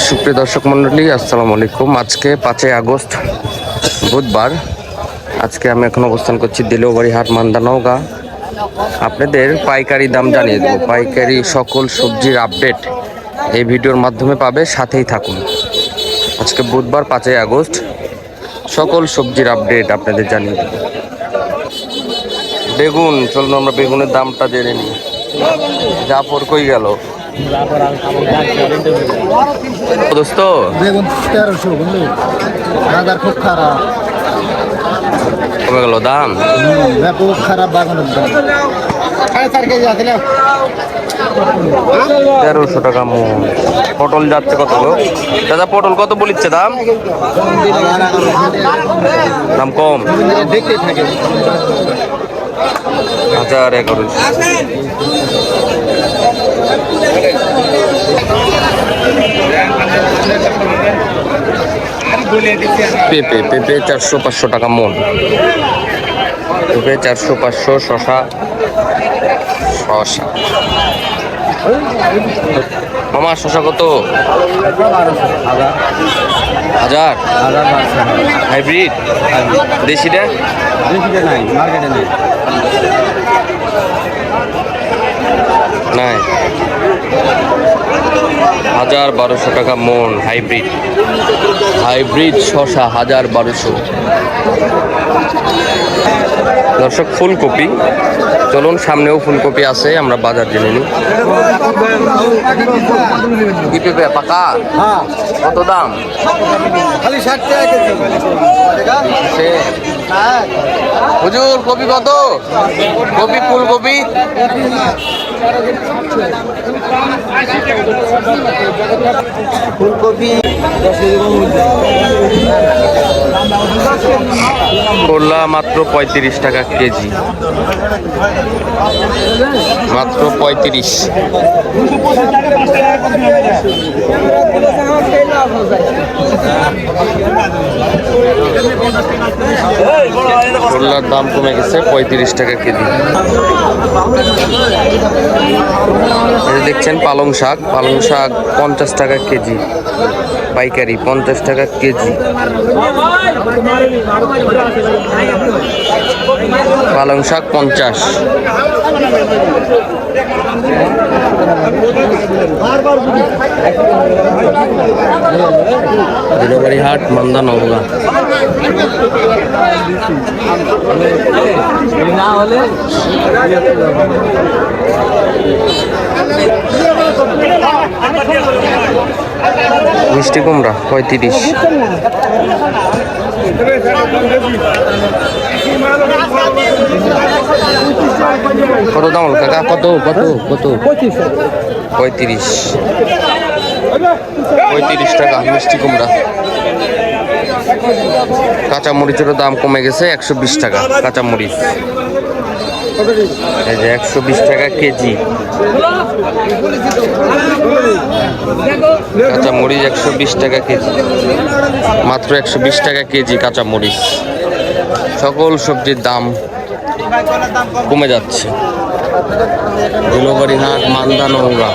সুপ্রিয় দর্শক মন্ডলী, আসসালামু আলাইকুম। আজকে 5ই আগস্ট বুধবার। আজকে আমি এখন অবস্থান করছি দিলুবাড়ি হাট মান্দা নওগাঁ। আপনাদের পাইকারি দাম জানিয়ে দেবো, পাইকারি সকল সবজির আপডেট এই ভিডিওর মাধ্যমে পাবে, সাথেই থাকুন। আজকে বুধবার 5ই আগস্ট, সকল সবজির আপডেট আপনাদের জানিয়ে দেবো। বেগুন, চলুন আমরা বেগুনের দামটা জেনে নিই। জাফর কই গেল দোস্ত? বেগুন 1300, বুঝলি? বাজার খুব খারাপ। কমে গেল দাম? খুব খারাপ বাগানের দাম। 4.5 কেজি আছে না? 1300 টাকা মন। পটল যাচ্ছে কত গো দাদা? পটল কত বলিচ্ছে দাম? দাম কম, দেখতে থাকে 1100। পেঁপে 400-500 টাকা মন। পেঁপে 400-500। শশা মামা, শশা কত? 1000। হাইব্রিড? দেশিটা নাই, মার্কেটে নেই। নাই। 1200 টাকা মন হাইব্রিড শশা 1200। দর্শক, ফুলকপি, চলুন সামনেও ফুলকপি আছে, আমরা বাজার জেনে নিই। কি পেঁপে পাকা? কত দাম? খালি 60 টাকা কেজি। হুজুর, কপি কত? কপি, ফুলকপি ফুলকপি করলা মাত্র 35 টাকা কেজি, মাত্র 35। করলার দাম কমে গেছে, 35 টাকা কেজি। দেখছেন পালং শাক 50 টাকা কেজি, পাইকারি 50 টাকা কেজি। পালং শাক 50। দিলুবাড়ি হাট মান্দা নওগাঁ। মিষ্টি কুমড়া 35। কত দাম হল কাকা? কত 35 টাকা মিষ্টি কুমড়া। কাঁচা মরিচেরও দাম কমে গেছে, 120 টাকা কাঁচা মরিচ। এই যে 120 টাকা কেজি কাঁচা মরিচ, 120 টাকা কেজি, মাত্র 120 টাকা কেজি কাঁচা মরিচ। সকল সবজির দাম কমে যাচ্ছে। দিলুবাড়ি হাট মান্দা নওগাঁ।